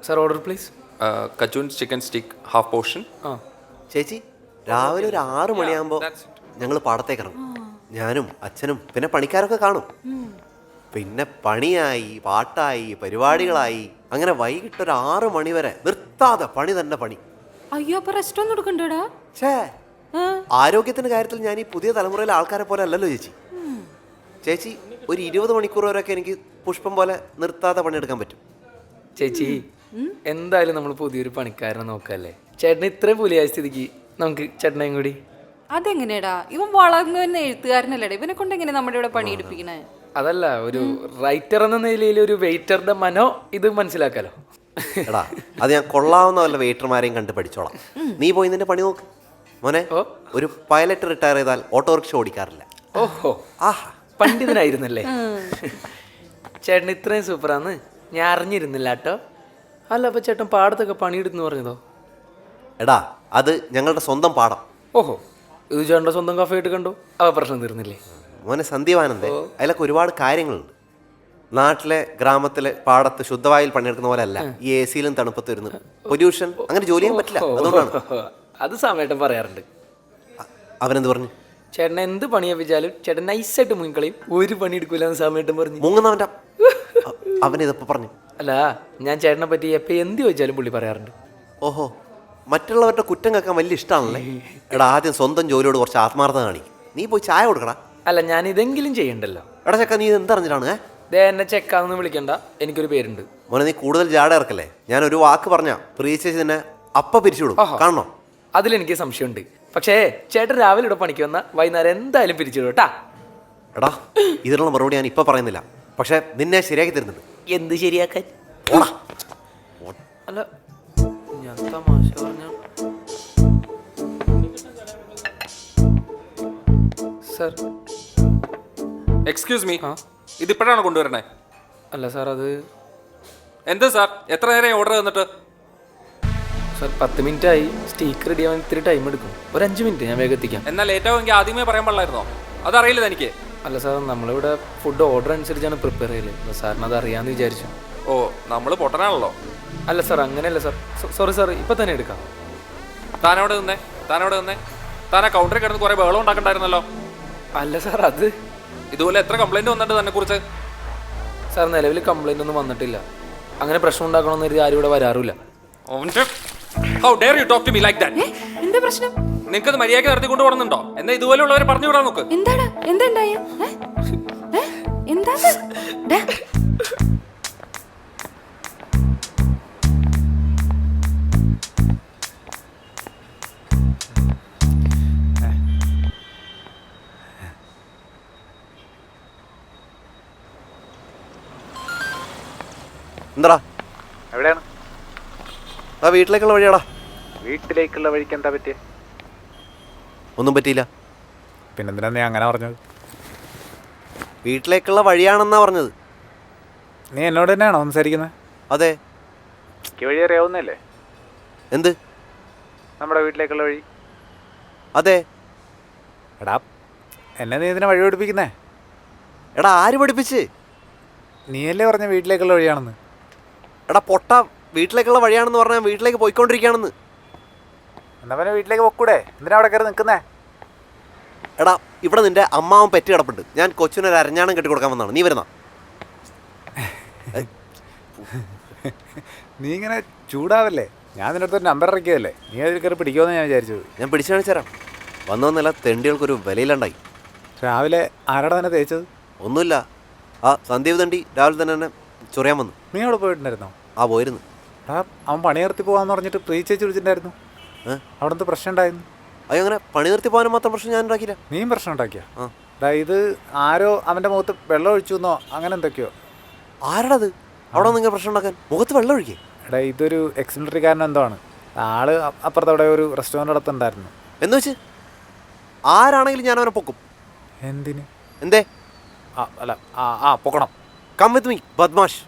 Sir order please. കച്ചൂൻ chicken steak half portion. ചേച്ചി രാവിലെ ഒരു 6 മണിയാകുമ്പോൾ ഞങ്ങൾ പാടത്തേക്ക് ഇറങ്ങും. ഞാനും അച്ഛനും പിന്നെ പണിക്കാരൊക്കെ കാണും. പിന്നെ പണിയായി, പാട്ടായി, പരിപാടികളായി, അങ്ങനെ വൈകിട്ട് ഒരു 6 മണി വരെ നിർത്താതെ പണി തന്നെ പണി. അയ്യോ, അപ്പൊ റെസ്റ്റ് ഒന്നും എടുക്കണ്ടടാ? ഛേ, ആരോഗ്യത്തിന്റെ കാര്യത്തിൽ ഞാൻ ഈ പുതിയ തലമുറയിലെ ആൾക്കാരെ പോലെ അല്ലല്ലോ ചേച്ചി. ചേച്ചി ഒരു 20 മണിക്കൂർ വരെയൊക്കെ എനിക്ക് പുഷ്പം പോലെ നിർത്താതെ പണിയെടുക്കാൻ പറ്റും. ചേച്ചി എന്തായാലും നമ്മൾ പുതിയൊരു പണിക്കാരനെ നോക്കല്ലേ. ചേട്ടന് ഇത്രയും പുലിയായ സ്ഥിതിക്ക് നമുക്ക് ചേട്ടനെയും കൂടി. അതെങ്ങനെയാടാ? ഇവൻ വളർന്നു വരുന്ന എഴുത്തുകാരനല്ലേടാ, ഇവനെ കൊണ്ട് എങ്ങനെ നമ്മുടെ ഇവിടെ പണിയെടുപ്പിക്കണേ? അതല്ല, ഒരു റൈറ്റർ എന്ന നിലയിൽ ഒരു വെയിറ്ററുടെ മനോ ഇത് മനസ്സിലാക്കാലോ. എടാ, അത് ഞാൻ കൊള്ളാവുന്ന വല്ല വെയിറ്റർമാരെയും കണ്ട് പഠിച്ചോളാം. നീ പോയി നിന്റെ പണി നോക്ക് മോനെ. ഒരു പൈലറ്റ് റിട്ടയർ ചെയ്താൽ ഓട്ടോറിക്ഷ ഓടിക്കാറില്ല. ഓഹോ, പണ്ഡിതനായിരുന്നല്ലേ ചേട്ടൻ. ഇത്രയും സൂപ്പറാന്ന് ഞാൻ അറിഞ്ഞിരുന്നില്ല കേട്ടോ. അല്ല, അപ്പൊ ചേട്ടൻ പാടത്തൊക്കെ പണിയെടുത്തെന്ന് പറഞ്ഞതോ? എടാ, അത് ഞങ്ങളുടെ സ്വന്തം പാടം. ഓഹോ, ഇത് ചേട്ടൻ്റെ സ്വന്തം കഫേ ആയിട്ട് കണ്ടു, അവ പ്രശ്നം തീർന്നില്ലേ? മോനെ സന്ദീപാനന്ദേ, അതിലൊക്കെ ഒരുപാട് കാര്യങ്ങളുണ്ട്. നാട്ടിലെ ഗ്രാമത്തിലെ പാടത്ത് ശുദ്ധവായിൽ പണിയെടുക്കുന്ന പോലെ അല്ല ഈ എ സിയിലും തണുപ്പത്ത് വരുന്നത്. പൊല്യൂഷൻ, അങ്ങനെ ജോലി ചെയ്യാൻ പറ്റില്ല. അതുകൊണ്ടാണ്. അത് സമയട്ടൻ പറയാറുണ്ട്. അവനെന്ത് പറഞ്ഞു? ചേട്ടൻ എന്ത് പണിയപ്പിച്ചാലും ചേട്ടൻ നൈസായിട്ട് മുങ്ങിക്കളയും, ഒരു പണി എടുക്കൂലെന്ന് സമയട്ടൻ പറഞ്ഞു. മുങ്ങുന്നവൻ്റെ അവനിതപ്പോൾ പറഞ്ഞു. അല്ല, ഞാൻ ചേട്ടനെ പറ്റി എപ്പോൾ എന്ത് ചോദിച്ചാലും പുള്ളി പറയാറുണ്ട്. ഓഹോ, മറ്റുള്ളവരുടെ കുറ്റം കേൾക്കാൻ വലിയ ഇഷ്ടമാണല്ലേ. എടാ, ആദ്യം സ്വന്തം ജോലിയോട് കുറച്ച് ആത്മാർത്ഥത കാണിക്കും. നീ പോയി ചായ കൊടുക്കടാ. അല്ല, ഞാൻ ഇതെങ്കിലും ചെയ്യണ്ടല്ലോ. എടാ ചക്ക, നീ എന്തറിഞ്ഞിട്ടാണ്? ദേ, എന്നെ ചെക്കാന്ന് വിളിക്കണ്ട, എനിക്കൊരു പേരുണ്ട്. മോനെ, നീ കൂടുതൽ ജാട ഇറക്കല്ലേ. ഞാൻ ഒരു വാക്ക് പറഞ്ഞ പ്രീച്ചേച്ചി തന്നെ അപ്പ പിരിച്ചുവിടും. കാണണോ? അതിലെനിക്ക് സംശയമുണ്ട്. പക്ഷേ ചേട്ടൻ രാവിലെ ഇവിടെ പണിക്ക് വന്നാൽ വൈകുന്നേരം എന്തായാലും പിരിച്ചിടും കേട്ടാ. എടാ, ഇതിനുള്ള മറുപടി ഞാൻ ഇപ്പൊ പറയുന്നില്ല, പക്ഷെ നിന്നെ ശരിയാക്കി തരുന്നുണ്ട്. എന്ത് ശരിയാക്കാൻ? അല്ല, ഞാൻ തമാശ പറഞ്ഞ. സർ, എക്സ്ക്യൂസ് മീ, ഇതിപ്പോഴാണ് കൊണ്ടുവരണേ? അല്ല സാർ, അത് എന്താ സാർ, എത്ര നേരം ഓർഡർ തന്നിട്ട്? സാർ 10 മിനിറ്റ് ആയി. സ്റ്റീക്ക് റെഡി ആവാൻ ഇത്തിരി ടൈം എടുക്കും. ഒരു 5 മിനിറ്റ് ഞാൻ വേഗം എത്തിക്കാം. എന്നാൽ ലേറ്റ് ആവുമെങ്കിൽ ആദ്യമേ പറയാൻ പാടില്ലായിരുന്നോ? അതറിയില്ല എനിക്ക്. അല്ല സാർ, നമ്മളിവിടെ ഫുഡ് ഓർഡർ അനുസരിച്ചാണ് പ്രിപ്പയർ ചെയ്യല്. സാറിന് അത് അറിയാമെന്ന് വിചാരിച്ചു. ഓ, നമ്മൾ പൊട്ടനാണല്ലോ. അല്ല സാർ, അങ്ങനെയല്ല സാർ. സോറി സാർ, ഇപ്പം തന്നെ എടുക്കാം. താനവിടെ നിന്നേ. താൻ ആ കൗണ്ടറിൽ കിടന്ന് കുറേ ബഹളം ഉണ്ടാക്കണ്ടായിരുന്നല്ലോ. അല്ല സാർ, അത് ഇതുപോലെ എത്ര കംപ്ലൈൻറ്റ് വന്നിട്ട് തന്നെ കുറിച്ച്? സാർ, നിലവിൽ കംപ്ലൈൻ്റ് ഒന്നും വന്നിട്ടില്ല. അങ്ങനെ പ്രശ്നം ഉണ്ടാക്കണമെന്ന് കരുതി ആരും ഇവിടെ വരാറില്ല. How dare you talk to me like that? എന്താ പ്രശ്നം? നിനക്കത് മര്യാദയ്ക്ക് നടത്തി കൊണ്ടുപോകുന്നുണ്ടോ? എന്നാ ഇതുപോലെയുള്ളവരെ പറഞ്ഞു വിടാൻ നോക്ക്. എന്താടാ, എന്താണ്ടായ? എന്താ? എന്താടാ? എവിടെയാണ്? ആ, വീട്ടിലേക്കുള്ള വഴിയാടാ. വീട്ടിലേക്കുള്ള വഴിക്ക് എന്താ പറ്റിയ? ഒന്നും പറ്റിയില്ല. പിന്നെന്തിനാ നീ അങ്ങനെ പറഞ്ഞത്? വീട്ടിലേക്കുള്ള വഴിയാണെന്നാ പറഞ്ഞത്. നീ എന്നോട് തന്നെയാണോ സംസാരിക്കുന്നത്? അതെ. എനിക്ക് വഴി അറിയാവുന്നല്ലേ? എന്ത്? നമ്മുടെ വീട്ടിലേക്കുള്ള വഴി. അതെ. എടാ, എന്നെ നീ ഇതിനെ വഴി പഠിപ്പിക്കുന്നേ? എടാ, ആര് പഠിപ്പിച്ച്? നീയല്ലേ പറഞ്ഞ വീട്ടിലേക്കുള്ള വഴിയാണെന്ന്? എടാ പൊട്ട, വീട്ടിലേക്കുള്ള വഴിയാണെന്ന് പറഞ്ഞാൽ വീട്ടിലേക്ക് പോയിക്കൊണ്ടിരിക്കുകയാണെന്ന്. എന്നാ പിന്നെ വീട്ടിലേക്ക് പൊക്കൂടെ? എന്തിനാ അവിടെ കയറി നിൽക്കുന്നേ? എടാ, ഇവിടെ നിന്റെ അമ്മാവൻ പെറ്റ് കിടപ്പുണ്ട്. ഞാൻ കൊച്ചിനൊരു അരഞ്ഞാണം കെട്ടി കൊടുക്കാൻ വന്നതാണ്. നീ വരുന്ന? നീ ഇങ്ങനെ ചൂടാവല്ലേ? ഞാൻ നിന്റെ അടുത്തൊരു നമ്പർ ഇറക്കിയതല്ലേ? നീ അതിൽ കയറി പിടിക്കുമെന്ന് ഞാൻ വിചാരിച്ചത്. ഞാൻ പിടിച്ചു കാണിച്ചു തരാം. വന്നതെന്നല്ല, തെണ്ടികൾക്കൊരു വിലയിലുണ്ടായി. രാവിലെ ആരാടാ തന്നെ തേച്ചത്? ഒന്നുമില്ല, ആ സന്ദീപ് തണ്ടി രാവിലെ തന്നെ എന്നെ ചൊറിയാൻ വന്നു. നീ അവിടെ പോയിട്ടുണ്ടായിരുന്നോ? ആ, പോയിരുന്നു. എടാ, അവൻ പണി നിർത്തി പോകാമെന്ന് പറഞ്ഞിട്ട് പ്രീച്ചേച്ചി വിളിച്ചിട്ടുണ്ടായിരുന്നു. അവിടെ എന്ത് പ്രശ്നം ഉണ്ടായിരുന്നു? അങ്ങനെ പണി നിർത്തി പോകാനും മാത്രം പ്രശ്നം ഞാൻ ഉണ്ടാക്കിയില്ല. നീയും പ്രശ്നം ഉണ്ടാക്കിയ? ഇത് ആരോ അവൻ്റെ മുഖത്ത് വെള്ളം ഒഴിച്ചു എന്നോ അങ്ങനെ എന്തൊക്കെയോ. ആരാടത് അവിടെ നിങ്ങൾ പ്രശ്നം ഉണ്ടാക്കാൻ? മുഖത്ത് വെള്ളം ഒഴിക്കേ? എടാ, ഇതൊരു എക്സ് മിലിറ്ററിക്കാരൻ എന്തോ ആണ്. ആള് അപ്പുറത്തവിടെ ഒരു റെസ്റ്റോറൻറ്റ് അടുത്തുണ്ടായിരുന്നു. എന്ന് വെച്ച് ആരാണെങ്കിലും ഞാൻ അവനെ പൊക്കും. എന്തിന്? എന്തേ? അല്ല, പൊക്കണം. Come with me badmash.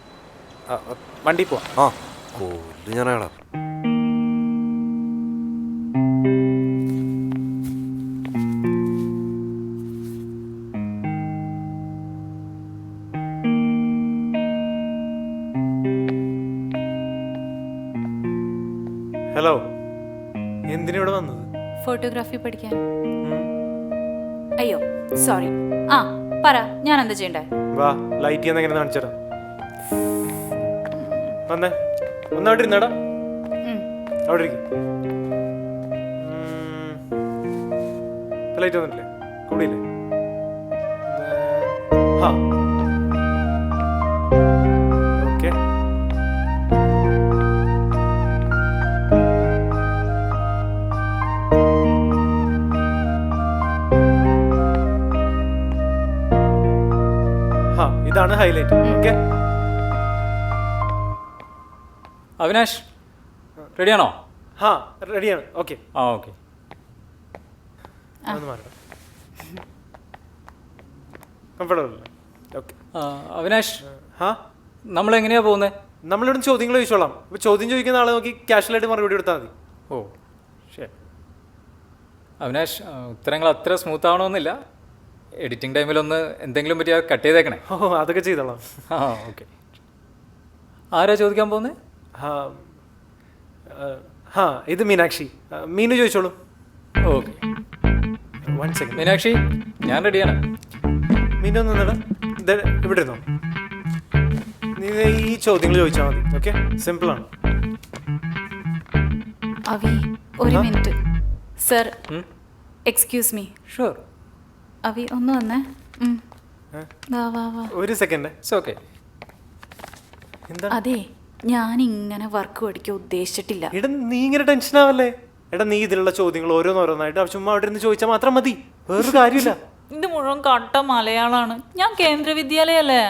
വണ്ടി പോവാം. കൊല്ലു ഞാൻ അയാളാ. ഹലോ, എന്തിനാ ഇവിടെ വന്നത്? ഫോട്ടോഗ്രാഫി പഠിക്കാൻ. അയ്യോ സോറി. ആ പറ, ഞാൻ എന്താ ചെയ്യണ്ടേ? വാ, ലൈറ്റ് ചെയ്യുന്ന എങ്ങനെ കാണിച്ചു തരാം. വന്നേ, ഒന്നവിടെ ഇരുന്നടാ. അവിടെ ഇരിക്കും. ലൈറ്റ് വന്നിട്ടില്ലേ? കൂടിയില്ലേ? ആ ഓക്കെ. ആ ഇതാണ് ഹൈലൈറ്റ്. ഓക്കെ. അവിനാഷ് റെഡിയാണോ? ആ റെഡിയാണ്. ഓക്കെ. ആ ഓക്കെ. ഒന്ന് മാറണം. കംഫർട്ടബിൾ അല്ലേ? ഓക്കെ. അവിനാഷ്, ആ നമ്മളെങ്ങനെയാ പോകുന്നത്? നമ്മളിവിടെ ചോദ്യങ്ങൾ ചോദിച്ചോളാം. അപ്പോൾ ചോദ്യം ചോദിക്കുന്ന ആളെ നോക്കി കാഷ്വലായിട്ട് മറുപടി കൊടുത്താൽ മതി. ഓ ശരി. അവിനാഷ്, ഉത്തരങ്ങൾ അത്ര സ്മൂത്ത് ആവണമെന്നില്ല. എഡിറ്റിംഗ് ടൈമിലൊന്ന് എന്തെങ്കിലും പറ്റി കട്ട് ചെയ്തേക്കണേ. ഓ അതൊക്കെ ചെയ്തോളാം. ആ ഓക്കെ. ആരാ ചോദിക്കാൻ പോകുന്നത്? ആ ഇത് മീനാക്ഷി. മീനു ചോദിച്ചോളൂ. ഓക്കെ. 1 സെക്കൻഡ്. മീനാക്ഷി, ഞാൻ റെഡിയാണ്. മീനു ഒന്നിടാ. ഇവിടെ ഇരുന്നോ. നീ ഈ ചോദ്യങ്ങൾ ചോദിച്ചാൽ മതി. ഓക്കെ, സിമ്പിളാണ്. അവി ഒരു minute. Sir excuse me. Sure. അവി ഒന്ന് വന്നേ. വാ വാ വാ. ഒരു സെക്കൻഡ്. It's okay. എന്താ? അതെ, ഞാൻ ഇങ്ങനെ വർക്ക് പഠിക്കാൻ ഉദ്ദേശിച്ചിട്ടില്ല. എടാ നീ ഇങ്ങനെ ടെൻഷൻ ആവല്ലേ. എടാ നീ ഇതിലുള്ള ചോദ്യങ്ങൾ ഓരോന്നോരോന്നായിട്ട് ചുമ്മാ അവിടെ ഇരുന്ന് ചോദിച്ചാൽ മാത്രം മതി. വേറൊരു കാര്യമില്ല. ഇത് മുഴുവൻ കട്ട മലയാളാണ്. ഞാൻ കേന്ദ്ര വിദ്യാലയല്ലേ.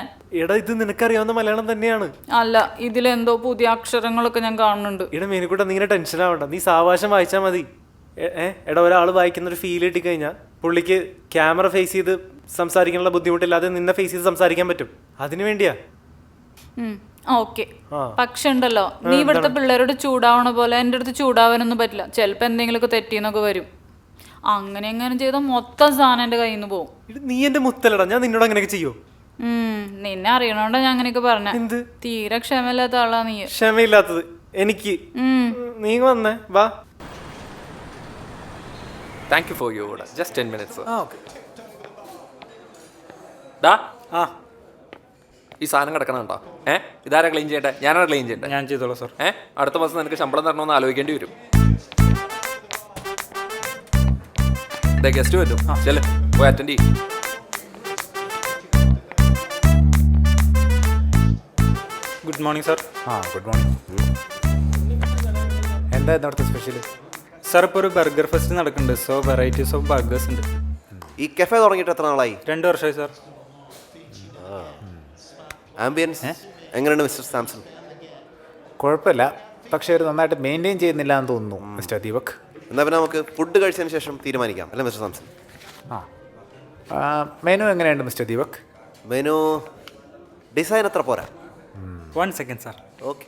എടാ ഇത് നിനക്കറിയാവുന്ന മലയാളം തന്നെയാണ്. അല്ല, ഇതിലെന്തോ പുതിയ അക്ഷരങ്ങളൊക്കെ ഞാൻ കാണുന്നുണ്ട്. എടാ മീനുകൂട്ട നീ ഇങ്ങനെ ടെൻഷൻ ആവണ്ട. നീ സാവകാശം വായിച്ചാൽ മതി. എടാ ഒരാൾ വായിക്കുന്ന ഒരു ഫീൽ കിട്ടിക്കഴിഞ്ഞാൽ പുള്ളിക്ക് ക്യാമറ ഫേസ് ചെയ്ത് സംസാരിക്കാനുള്ള ബുദ്ധിമുട്ടില്ലാതെ നിന്നെ ഫേസ് ചെയ്ത് സംസാരിക്കാൻ പറ്റും. അതിനു വേണ്ടിയാ. ഓക്കെ. പക്ഷെ ഉണ്ടല്ലോ, നീ ഇവിടുത്തെ പിള്ളേരോട് ചൂടാവണ പോലെ എൻ്റെ അടുത്ത് ചൂടാവാനൊന്നും പറ്റില്ല. ചിലപ്പോൾ എന്തെങ്കിലുമൊക്കെ തെറ്റിന്നൊക്കെ വരും. അങ്ങനെ എങ്ങനെ ചെയ്താൽ മൊത്തം സാധനം എൻ്റെ കയ്യിൽ നിന്ന് പോകും. നീ എന്റെ മുത്തലടാ. ഞാൻ നിന്നോട് അങ്ങനെയൊക്കെ ചെയ്യോ? നിന്നെ അറിയണോണ്ടാ ഞാൻ അങ്ങനെയൊക്കെ പറഞ്ഞ. എന്ത് തീരെ ക്ഷമയില്ലാത്ത ആളാ നീ. ക്ഷമയില്ലാത്തത് എനിക്ക്? നീ വന്നേ വാ. Thank you for your order. Just 10 minutes. ആ ഓക്കെ. ഡാ, ആ ഈ സാധനം കിടക്കണുണ്ടോ? ഇതാരാ ക്ലീൻ ചെയ്യട്ടെ? ഞാനാണ് ക്ലീൻ ചെയ്യട്ടെ. ഞാൻ ചെയ്തോളാം സാർ. അടുത്ത മാസം നിനക്ക് ശമ്പളം തരണമെന്ന് ആലോചിക്കേണ്ടി വരും. ഗസ്റ്റ് വരും. ചെല്ല്, പോയി അറ്റൻഡ് ചെയ്യും. Good morning sir. ആ ഗുഡ് മോർണിംഗ്. എന്താ ഇന്നത്തെ സ്പെഷ്യൽ? സാർ ഇപ്പോൾ ഒരു ബർഗർ ഫെസ്റ്റ് നടക്കുന്നുണ്ട്. സോ വെറൈറ്റീസ് ഓഫ് ബർഗേഴ്സ് ഉണ്ട്. ഈ കഫേ തുടങ്ങിയിട്ട് എത്ര നാളായി? 2 വർഷമായി സാർ. ആംബിയൻസ് എങ്ങനെയുണ്ട് മിസ്റ്റർ സാംസൺ? കുഴപ്പമില്ല, പക്ഷേ ഒരു നന്നായിട്ട് മെയിൻറ്റെയിൻ ചെയ്യുന്നില്ല എന്ന് തോന്നുന്നു മിസ്റ്റർ ദീപക്. എന്നാൽ പിന്നെ നമുക്ക് ഫുഡ് കഴിച്ചതിന് ശേഷം തീരുമാനിക്കാം അല്ലേ മിസ്റ്റർ സാംസൺ? ആ മെനു എങ്ങനെയുണ്ട് മിസ്റ്റർ ദീപക്? മെനു ഡിസൈൻ അത്ര പോരാ. 1 സെക്കൻഡ് സാർ. ഓക്കെ.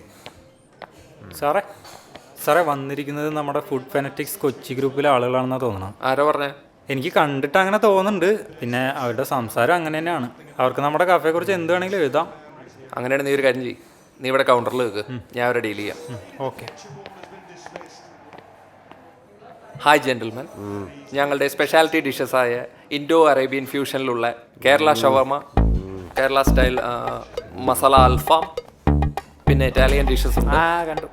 സാറേ വന്നിരിക്കുന്നത് നമ്മുടെ ഫുഡ് ഫെനറ്റിക്സ് കൊച്ചി ഗ്രൂപ്പിലെ ആളുകളാണെന്നാണ് തോന്നണം. ആരോ പറഞ്ഞേ? എനിക്ക് കണ്ടിട്ട് അങ്ങനെ തോന്നുന്നുണ്ട്. പിന്നെ അവരുടെ സംസാരം അങ്ങനെ തന്നെയാണ്. അവർക്ക് നമ്മുടെ കഫയെ കുറിച്ച് എന്ത് വേണമെങ്കിലും എഴുതാം. അങ്ങനെയാണെങ്കിൽ നീ ഒരു കാര്യം ചെയ്യും. നീ ഇവിടെ കൗണ്ടറിൽ വെക്ക്, ഞാൻ അവരെ ഡീൽ ചെയ്യാം. ഓക്കെ. ഹായ് ജെന്റിൽമാൻ, ഞങ്ങളുടെ സ്പെഷ്യാലിറ്റി ഡിഷസായ ഇൻഡോ അറേബ്യൻ ഫ്യൂഷനിലുള്ള കേരള ഷവർമ, കേരള സ്റ്റൈൽ മസാല അൽഫാം, പിന്നെ ഇറ്റാലിയൻ ഡിഷസ് ഉണ്ട്. കണ്ടു.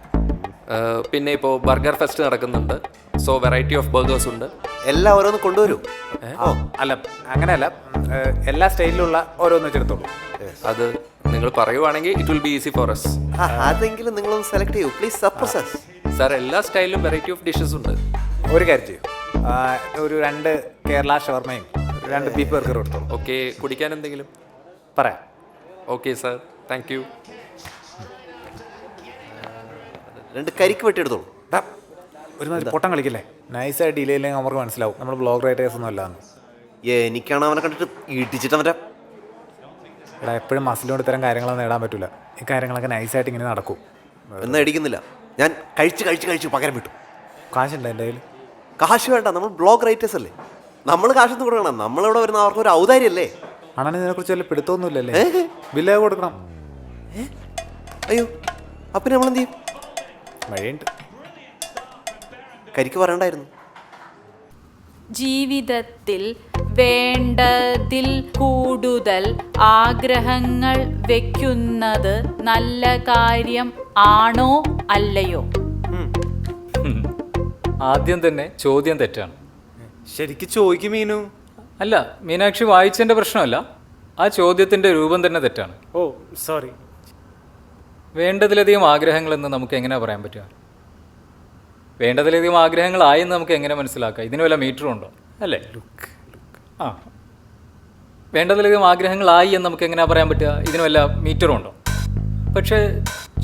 പിന്നെ ഇപ്പോൾ ബർഗർ ഫെസ്റ്റ് നടക്കുന്നുണ്ട്. സോ വെറൈറ്റി ഓഫ് ബർഗേഴ്സ് ഉണ്ട്. എല്ലാം ഓരോന്ന് കൊണ്ടുവരൂ. അല്ല അങ്ങനെയല്ല, എല്ലാ സ്റ്റൈലിലുള്ള ഓരോന്ന് വെച്ചെടുത്തോളൂ. അത് നിങ്ങൾ പറയുവാണെങ്കിൽ it will be easy for us. അതെങ്കിലും നിങ്ങളൊന്ന് സെലക്ട് ചെയ്യൂ പ്ലീസ്. സർപ്രൈസ് സാർ, എല്ലാ സ്റ്റൈലിലും വെറൈറ്റി ഓഫ് ഡിഷസ് ഉണ്ട്. ഒരു കാര്യം ചെയ്യും, ഒരു 2 കേരള ഷവർമയും 2 ബീഫ് ബർഗറും എടുത്തോളൂ. ഓക്കെ. കുടിക്കാൻ എന്തെങ്കിലും പറയാം. Okay sir, thank you. 2 കരിക്ക് വെട്ടിയെടുത്തോളൂ. ഒരുമാതിരി പൊട്ടം കളിക്കില്ലേ? നൈസായിട്ട് ഡീൽ ചെയ്യില്ലെങ്കിൽ അവർക്ക് മനസ്സിലാവും നമ്മൾ ബ്ലോഗ് റൈറ്റേഴ്സ് ഒന്നും അല്ലാന്ന്. എനിക്കാണ് അവനെ കണ്ടിട്ട് ഇടിച്ചിട്ട് അവൻ്റെ. എടാ എപ്പോഴും മസിലോട് ഇത്തരം കാര്യങ്ങളൊന്നും നേടാൻ പറ്റില്ല. ഈ കാര്യങ്ങളൊക്കെ നൈസായിട്ട് ഇങ്ങനെ നടക്കും. എന്നാ ഇടിക്കുന്നില്ല, ഞാൻ കഴിച്ച് പകരം വിട്ടു. കാശുണ്ട് എൻ്റെ കയ്യിൽ. കാശ് വേണ്ട, നമ്മൾ ബ്ലോഗ് റൈറ്റേഴ്സ് അല്ലേ, നമ്മൾ കാശൊന്നും കൊടുക്കണം. നമ്മളിവിടെ വരുന്ന അവർക്ക് ഒരു ഔദാര്യമല്ലേ. അണ്ണൻ ഇതിനെക്കുറിച്ച് വല്ല പിടുത്തമൊന്നുമില്ലല്ലേ? ബില്ല് കൊടുക്കണം. അയ്യോ, അപ്പം നമ്മളെന്ത് ചെയ്യും? വഴിയുണ്ട്. കരിക്ക് പറയണ്ടായിരുന്നു. ജീവിതത്തിൽ വേണ്ടതിൽ കൂടുതൽ ആഗ്രഹങ്ങൾ വെക്കുന്നത് നല്ല കാര്യം ആണോ അല്ലയോ? ആദ്യം തന്നെ ചോദ്യം തെറ്റാണ്. ശരിക്കും ചോദിക്കും മീനു. അല്ല, മീനാക്ഷി വായിച്ചതിൻ്റെ പ്രശ്നമല്ല, ആ ചോദ്യത്തിൻ്റെ രൂപം തന്നെ തെറ്റാണ്. ഓ സോറി. വേണ്ടതിലധികം ആഗ്രഹങ്ങളെന്ന് നമുക്ക് എങ്ങനെ പറയാൻ പറ്റുക? വേണ്ടതിലധികം ആഗ്രഹങ്ങളായെന്ന് നമുക്ക് എങ്ങനെ മനസ്സിലാക്കാം? ഇതിന് വല്ല മീറ്ററും ഉണ്ടോ? അല്ലേ? ആ, വേണ്ടതിലധികം ആഗ്രഹങ്ങളായി എന്ന് നമുക്ക് എങ്ങനെ പറയാൻ പറ്റുക? ഇതിന് വല്ല മീറ്ററും ഉണ്ടോ? പക്ഷേ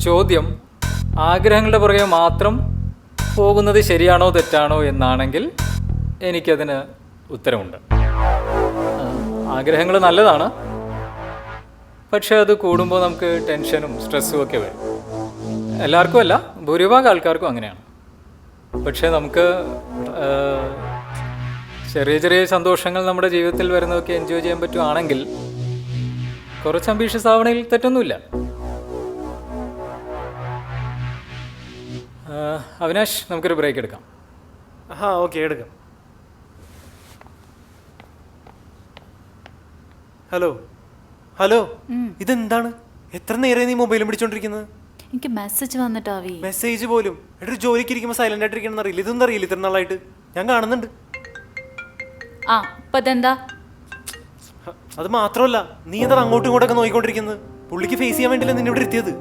ചോദ്യം ആഗ്രഹങ്ങളുടെ പുറകെ മാത്രം പോകുന്നത് ശരിയാണോ തെറ്റാണോ എന്നാണെങ്കിൽ എനിക്കതിന് ഉത്തരമുണ്ട്. ആഗ്രഹങ്ങൾ നല്ലതാണ്, പക്ഷെ അത് കൂടുമ്പോൾ നമുക്ക് ടെൻഷനും സ്ട്രെസ്സും ഒക്കെ വരും. എല്ലാവർക്കും അല്ല, ഭൂരിഭാഗം ആൾക്കാർക്കും അങ്ങനെയാണ്. പക്ഷേ നമുക്ക് ചെറിയ ചെറിയ സന്തോഷങ്ങൾ നമ്മുടെ ജീവിതത്തിൽ വരുന്നതൊക്കെ എൻജോയ് ചെയ്യാൻ പറ്റുവാണെങ്കിൽ കുറച്ച് അംബീഷ്യസ് ആവണയിൽ തെറ്റൊന്നുമില്ല. അവിനാഷ്, നമുക്കൊരു ബ്രേക്ക് എടുക്കാം. ആ ഓക്കെ, എടുക്കാം. ഹലോ ഹലോ, ഇതെന്താണ്? എത്ര നേരം നീ മൊബൈലും പിടിച്ചോണ്ടിരിക്കുന്നത്? എനിക്ക് മെസ്സേജ് വന്നിട്ടാവി. മെസ്സേജ് പോലും. എടാ, ഒരു ജോലിക്ക് ഇരിക്കുമ്പോൾ സൈലന്റ് ആയിട്ടിരിക്കണം അറിയില്ല. ഇതൊന്നും അറിയില്ല ഇത്ര നാളായിട്ട്. ഞാൻ കാണുന്നുണ്ട്. ആ, ഇപ്പൊ ഇതെന്താ? അത് മാത്രമല്ല, നീ എന്താ അങ്ങോട്ടും ഇങ്ങോട്ടൊക്കെ നോക്കിക്കൊണ്ടിരിക്കുന്നത്? പുള്ളിക്ക് ഫേസ് ചെയ്യാൻ വേണ്ടിയില്ല നിന്നെ ഇവിടെ ഇരുത്തിയത്.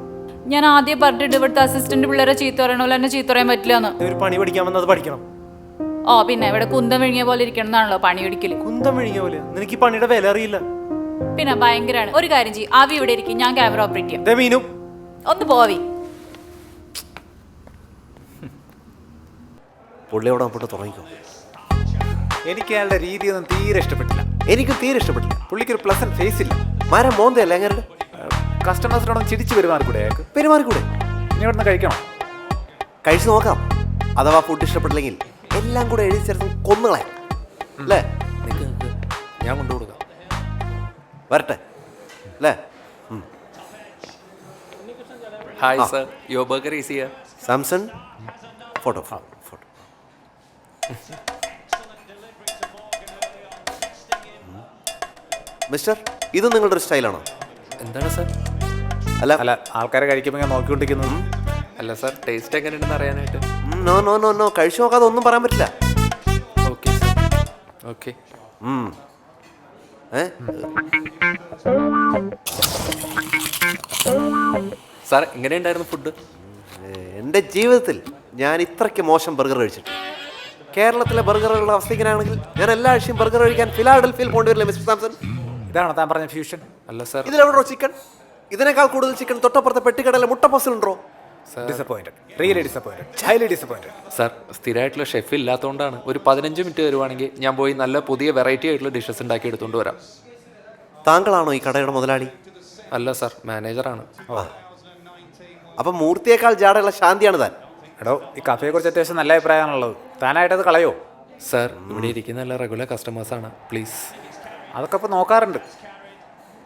ഞാൻ ആദ്യം പറഞ്ഞിട്ട് ഇവിടുത്തെ അസിസ്റ്റന്റ് പിള്ളേരെ ചീത്ത പറയണ പോലെ എന്നെ ചീത്ത പറയാൻ പറ്റില്ല എന്ന്. ഒരു പണി പഠിക്കാൻ വന്നത് പഠിക്കണം. ഓ പിന്നെ ഇവിടെ കുന്തം വിഴുങ്ങിയ പോലെ ഇരിക്കണം എന്നാണല്ലോ പണി പിടിക്കല്. കുന്തം വിഴുങ്ങിയ പോലെ? നിനക്ക് ഈ പണിയുടെ വില അറിയില്ല. പിന്നെ ഭയങ്കരമാണ്. ഒരു കാര്യം ചെയ്യും, ആവി ഇവിടെ ഇരിക്കും, ഞാൻ ക്യാമറ ഓപ്പറേറ്റ് ചെയ്യാം. ദേ മീനു, ഒന്ന് പോവി. പുള്ളിയോട് അങ്ങോട്ട് തുടങ്ങിക്കോ. എനിക്ക് അയാളുടെ രീതിയൊന്നും തീരെ ഇഷ്ടപ്പെട്ടില്ല. എനിക്ക് തീരെ ഇഷ്ടപ്പെട്ടില്ല. പുള്ളിക്കൊരു പ്ലസന്റ് ഫേസ് ഇല്ല. മരം മോന്തയല്ല എങ്ങനെ കസ്റ്റമേഴ്സിനോടൊന്നും ചിരിച്ച് പെരുമാറിക്കൂടെ അയാൾക്ക്? പെരുമാറിക്കൂടെ? ഇനി ഇവിടുന്ന് കഴിക്കണം. കഴിച്ചു നോക്കാം. അഥവാ ഫുഡ് ഇഷ്ടപ്പെട്ടില്ലെങ്കിൽ എല്ലാം കൂടെ എഴുതി ചേർത്ത് കൊന്നുകളെ അല്ലേ? ഞാൻ കൊണ്ടുകൊടുക്കാം. വരട്ടെ അല്ലേ? Hi sir, your burger is here. Samson, photo photo. Mister, ഇത് നിങ്ങളുടെ ഒരു സ്റ്റൈലാണോ? എന്താണ് സർ? അല്ല അല്ല, ആൾക്കാരെ കഴിക്കുമ്പോൾ ഞാൻ നോക്കിക്കൊണ്ടിരിക്കുന്നു. അല്ല സർ, ടേസ്റ്റ് എങ്ങനെയുണ്ടെന്ന് അറിയാനായിട്ട്. നോ നോ നോ നോ, കഴിച്ചു നോക്കാതെ ഒന്നും പറയാൻ പറ്റില്ല. Okay sir, okay. സാർ, എങ്ങനെയുണ്ടായിരുന്നു ഫുഡ്? എൻ്റെ ജീവിതത്തിൽ ഞാൻ ഇത്രയ്ക്ക് മോശം ബർഗർ കഴിച്ചിട്ട്. കേരളത്തിലെ ബർഗറുകളുടെ അവസ്ഥ ഇങ്ങനെയാണെങ്കിൽ ഞാൻ എല്ലാ ആഴ്ചയും ബർഗർ കഴിക്കാൻ ഫിലാഡൽഫിയയിൽ പോകേണ്ടി മിസ്റ്റർ സാംസൺ. ഇതാണോ താൻ പറഞ്ഞ ഫ്യൂഷൻ? അല്ല സർ. ഇതിലെവിടോ ചിക്കൻ? ഇതിനേക്കാൾ കൂടുതൽ ചിക്കൻ തൊട്ടപ്പുറത്തെ പെട്ടിക്കടയിലെ മുട്ട പോസ്റ്റലുണ്ടോ? Disappointed, really disappointed, highly disappointed. Sir, സ്ഥിരമായിട്ടുള്ള ഷെഫ് ഇല്ലാത്തതുകൊണ്ടാണ്. ഒരു 15 മിനിറ്റ് വരുവാണെങ്കിൽ ഞാൻ പോയി നല്ല പുതിയ വെറൈറ്റി ആയിട്ടുള്ള ഡിഷസ് ഉണ്ടാക്കി എടുത്തുകൊണ്ട് വരാം. താങ്കളാണോ ഈ കടയുടെ മുതലാളി? അല്ല സാർ, മാനേജറാണ്. അപ്പം മൂർത്തിയേക്കാൾ ജാടയുള്ള ശാന്തിയാണ് താൻ. എടോ, ഈ കഫയെക്കുറിച്ച് അത്യാവശ്യം നല്ല അഭിപ്രായമാണുള്ളത്. താനായിട്ടത് കളയോ? സാർ, ഇവിടെ ഇരിക്കുന്ന എല്ലാ റെഗുലർ കസ്റ്റമേഴ്സാണ്, പ്ലീസ്. അതൊക്കെ ഇപ്പോൾ നോക്കാറുണ്ട്.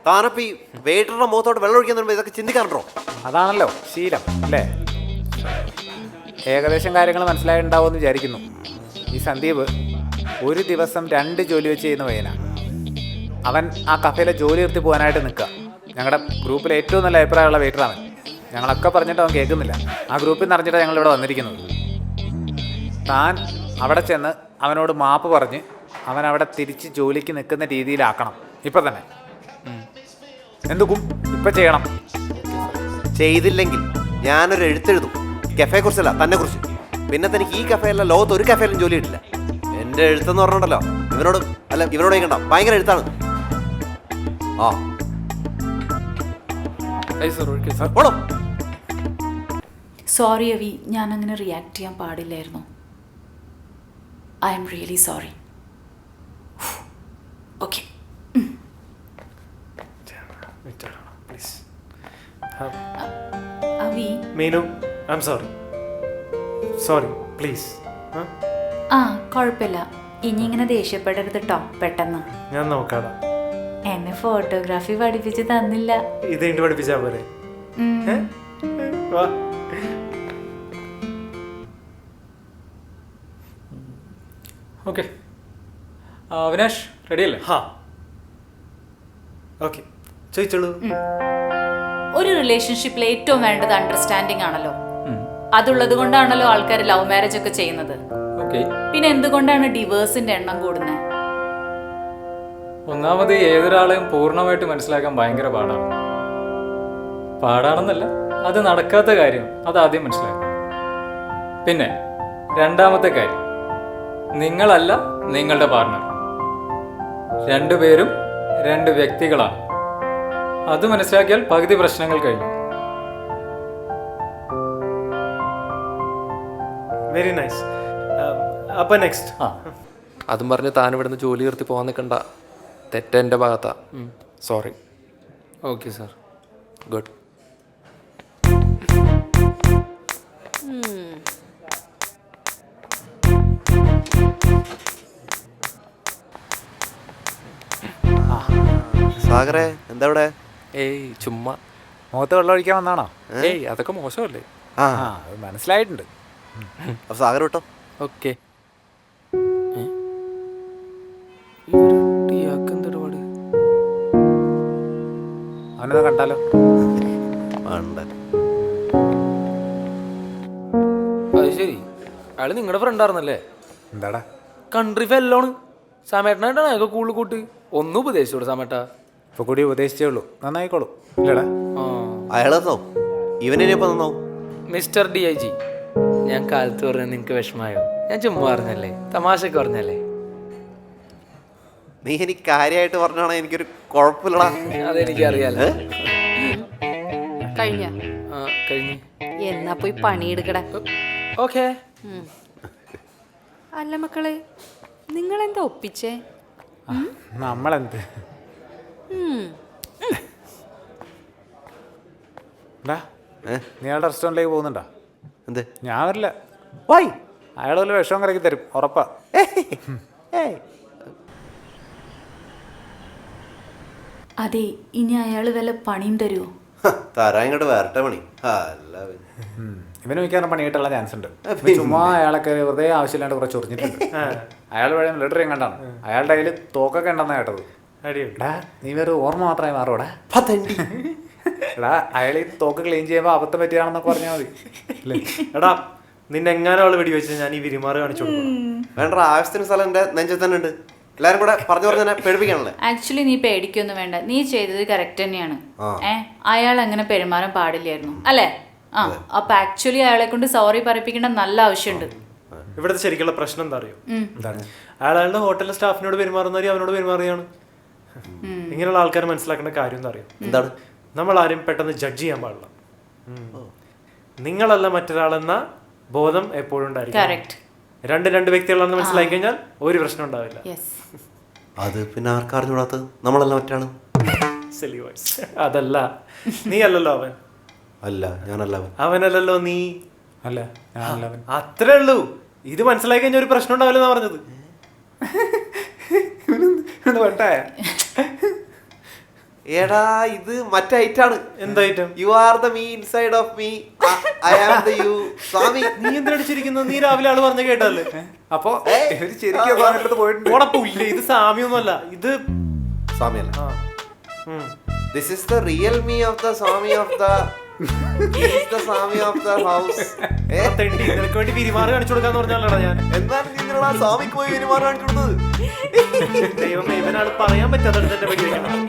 താനപ്പം ഈ വെയിറ്ററുടെ മുഖത്തോട്ട് വെള്ളം ഒഴിക്കുന്ന ഇതൊക്കെ ചിന്തിക്കാറുണ്ടോ? അതാണല്ലോ ശീലം അല്ലേ? ഏകദേശം കാര്യങ്ങൾ മനസ്സിലായിട്ടുണ്ടാവുമെന്ന് വിചാരിക്കുന്നു. ഈ സന്ദീപ് ഒരു ദിവസം 2 ജോലി വെച്ച് ചെയ്യുന്ന പയ്യനാ. അവൻ ആ കഫേയിലെ ജോലി നിർത്തി പോകാനായിട്ട് നിൽക്കുക. ഞങ്ങളുടെ ഗ്രൂപ്പിലെ ഏറ്റവും നല്ല അഭിപ്രായമുള്ള വെയിറ്ററാണ്. ഞങ്ങളൊക്കെ പറഞ്ഞിട്ട് അവൻ കേൾക്കുന്നില്ല. ആ ഗ്രൂപ്പിൽ നിന്ന് അറിഞ്ഞിട്ടാണ് ഞങ്ങളിവിടെ വന്നിരിക്കുന്നത്. താൻ അവിടെ ചെന്ന് അവനോട് മാപ്പ് പറഞ്ഞ് അവൻ അവിടെ തിരിച്ച് ജോലിക്ക് നിൽക്കുന്ന രീതിയിലാക്കണം ഇപ്പം തന്നെ. എന്തുക്കും ഇപ്പം ചെയ്യണം. ചെയ്തില്ലെങ്കിൽ ഞാനൊരു എഴുത്തെഴുതും. കഫേയെ കുറിച്ചല്ല, തന്നെ കുറിച്ച്. പിന്നെ തനിക്ക് ഈ കഫേയല്ല, ലോകത്ത് ഒരു കഫേയിലും ജോലി കിട്ടില്ല. എൻ്റെ എഴുത്തെന്ന് പറഞ്ഞിട്ടല്ലോ ഇവനോട് അല്ല ഇവനോട് കേൾക്കണ്ട, ഭയങ്കര എഴുത്താണ്. ആ ഓടോ. സോറി അവി, ഞാൻ അങ്ങനെ റിയാക്ട് ചെയ്യാൻ പാടില്ലായിരുന്നു. I am really sorry. Okay. Avi, Meenu, I am sorry. Sorry please. ആ കുഴപ്പമില്ല. ഇനി ഇങ്ങനെ ദേഷ്യപ്പെടരുത് കേട്ടോ പെട്ടെന്ന്. ഞാൻ നോക്കാടാ. എന്നെ ഫോട്ടോഗ്രാഫി പഠിപ്പിച്ച് തന്നില്ല. ഇത് ഇങ്ങോട്ട് പഠിപ്പിച്ചാ പോലെ. വാ. ഓക്കെ അവിനാഷ് റെഡിയല്ലേ? ഹാ ഓക്കെ ചോദിച്ചോളൂ. ഒരു റിലേഷൻഷിപ്പിൽ ഏറ്റവും വേണ്ടത് അണ്ടർസ്റ്റാൻഡിങ് ആണല്ലോ. അതുള്ളത് കൊണ്ടാണല്ലോ ആൾക്കാർ ലവ് മാരേജ് ഒക്കെ ചെയ്യുന്നത്. ഓക്കെ. പിന്നെ എന്തുകൊണ്ടാണ് ഡിവേഴ്സിന്റെ എണ്ണം കൂടുന്നത്? ഒന്നാമത് ഏതൊരാളെയും പൂർണ്ണമായിട്ട് മനസ്സിലാക്കാൻ ഭയങ്കര പാടാണ്. പാടാണെന്നല്ല, അത് നടക്കാത്ത കാര്യം അതാദ്യം മനസ്സിലാക്കണം. പിന്നെ രണ്ടാമത്തെ കാര്യം, നിങ്ങളല്ല നിങ്ങളുടെ പാർട്ണർ. രണ്ടുപേരും രണ്ട് വ്യക്തികളാണ്. അത് മനസ്സിലാക്കിയാൽ പകുതി പ്രശ്നങ്ങൾ കഴിഞ്ഞു. Very nice. അപ്പൊ നെക്സ്റ്റ്. ആ അതും പറഞ്ഞ് താൻ ഇവിടുന്ന് ജോലി നിർത്തി പോകാൻ നിൽക്കണ്ട. തെറ്റെൻ്റെ ഭാഗത്താ. സോറി. Okay sir. ഗുഡ്. സാഗറെ എന്താ ഇവിടെ? ഏയ് ചുമ്മാ. മുഖത്ത് വെള്ളം ഒഴിക്കാൻ വന്നാണോ? ഏയ് അതൊക്കെ മോശമല്ലേ? ആ ആ അത് മനസ്സിലായിട്ടുണ്ട്. അപ്പൊ സാഗർ വിട്ടോ. ഓക്കെ. എന്തൊരുപാട് അവനത് കണ്ടാലോ? ഉണ്ട്. അത് ശരി, അയാള് നിങ്ങളുടെ ഫ്രണ്ടായിരുന്നല്ലേ? എന്താടാ? കൺട്രി ഫെല്ലോണ്. സമേട്ടനായിട്ടാണ് അയാൾക്ക് കൂടുതൽ കൂട്ട്. ഒന്നും ഉപദേശിച്ചോളൂ സമേട്ടാ. ഇപ്പൊ കൂടി ഉപദേശിച്ചേ ഉള്ളൂ, നന്നായിക്കോളൂ. ഇല്ലടാ? ആ അയാൾ നന്നാവും, ഇവനിപ്പോ നന്നാവും. മിസ്റ്റർ DIG, ഞാൻ കാലത്ത് പറഞ്ഞ നിനക്ക് വിഷമായോ? ഞാൻ ചുമ്മാ പറഞ്ഞല്ലേ, തമാശക്ക് പറഞ്ഞല്ലേ. നീ എനിക്ക് കാര്യമായിട്ട് പറഞ്ഞാണോ എനിക്കൊരു കുഴപ്പമില്ലടാ. അതെനിക്കറിയാലോ. കഴിഞ്ഞ ആ കഴിഞ്ഞ്. എന്നാ പോയി പണിയെടുക്കടേ. ഓക്കെ. അല്ല മക്കളെ, നിങ്ങളെന്താ ഒപ്പിച്ചേ? നമ്മളെന്ത്? നീ അയാളുടെ റെസ്റ്റോറൻറ്റിലേക്ക് പോകുന്നുണ്ടോ? എന്ത്? ഞാൻ വരില്ല. വൈ? അയാൾ വല്ല വിഷമം കറക്കി തരും, ഉറപ്പാ. അതെ, ഇനി അയാൾ വല്ല പണിയും തരുമോ? തരാൻ ഇങ്ങോട്ട് വരട്ടെ പണി. അല്ല ഇവന് മിക്കാറും പണി കിട്ടാനുള്ള ചാൻസ് ഉണ്ട്. ചുമ്മാ അയാളൊക്കെ വെറുതെ ആവശ്യമില്ലാണ്ട് കുറച്ച് ചൊറിഞ്ഞിട്ടുണ്ട്. അയാൾ വഴി മിലിറ്ററി കണ്ടാണ്. അയാളുടെ കയ്യിൽ തോക്കൊക്കെ ഉണ്ടെന്നാ കേട്ടത്. എടാ നീ വേറെ ഓർമ്മ മാത്രമായി മാറൂടാ. എടാ അയാൾ ഈ തോക്ക് ക്ലീൻ ചെയ്യുമ്പോൾ അബദ്ധം പറ്റിയാണെന്നൊക്കെ പറഞ്ഞാൽ മതി. എടാ നിന്നെ എങ്ങാനും ആള് വെടി വെച്ച് ഞാൻ ഈ വിരിമാറ് കാണിച്ചു കൊടുക്കും. വേണ്ട, ആവശ്യത്തിന് സ്ഥലം എൻ്റെ നെഞ്ചത്ത് തന്നെ ഉണ്ട്. എല്ലാരും കൂടെ പറഞ്ഞു തന്നെ പേടിപ്പിക്കാണല്ലേ. ആക്ച്വലി നീ പേടിക്കൊന്നും വേണ്ട, നീ ചെയ്തത് കറക്റ്റ് തന്നെയാണ്. അയാൾ അങ്ങനെ പെരുമാറാൻ പാടില്ലായിരുന്നു അല്ലേ? ആ അപ്പൊ ആക്ച്വലി അയാളെ കൊണ്ട് സോറി പറയിപ്പിക്കേണ്ട നല്ല ആവശ്യമുണ്ട്. ഇവിടുത്തെ ശരിക്കുള്ള പ്രശ്നം എന്താ അറിയോ? അയാളുടെ ഹോട്ടലിലെ സ്റ്റാഫിനോട് പെരുമാറുന്നവര് അവനോട് പെരുമാറുകയാണ്. ഇങ്ങനെയുള്ള ആൾക്കാർ മനസ്സിലാക്കേണ്ട കാര്യം എന്താ അറിയോ? എന്താണ്? നമ്മൾ ആരും പെട്ടെന്ന് ജഡ്ജ് ചെയ്യാൻ പാടില്ല. നിങ്ങളല്ല മറ്റൊരാളെന്ന ബോധം എപ്പോഴും ഉണ്ടായിരിക്കും. രണ്ട് വ്യക്തികളാണെന്ന് മനസ്സിലാക്കി കഴിഞ്ഞാൽ ഒരു പ്രശ്നം ഉണ്ടാവില്ല. അത് പിന്നെ ആർക്കറിഞ്ഞൂടാത്തത്? നമ്മളല്ല മറ്റാണ്. അതല്ല, നീ അല്ലല്ലോ അവൻ. അല്ല ഞാനല്ല അവൻ. അവനല്ലല്ലോ നീ. അല്ല ഞാനല്ല അവൻ. അത്രേ ഉള്ളൂ. ഇത് മനസ്സിലാക്കി കഴിഞ്ഞാൽ ഒരു പ്രശ്നം ഉണ്ടാവില്ലെന്നാ പറഞ്ഞത്. എടാ ഇത് മറ്റേ ഐറ്റാണ്. എന്ത് item? You are the me inside of me, I am the you. Swami നീ എന്തിനടിച്ചിരിക്കുന്നത്? നീ രാവിലെ ആള് പറഞ്ഞ കേട്ടല്ലേ? അപ്പൊ പോയിട്ടുണ്ട്. ഉടപ്പില്ല, ഇത് സാമ്യൊന്നുമല്ല, ഇത് സ്വാമിയല്ല. This is the real me of the Swami of the Swami of the house. നിനക്ക് വേണ്ടി പെരുമാറ് കാണിച്ചു കൊടുക്കാന്ന് പറഞ്ഞാലടാ ഞാൻ. എന്താണ് നിങ്ങളാ സ്വാമിക്ക് പോയി പെരുമാറ് കാണിച്ചു കൊടുത്തത്? ദൈവമേ, ഇവനാണ് പറയാൻ പറ്റാത്ത സ്വാമിയാണ്.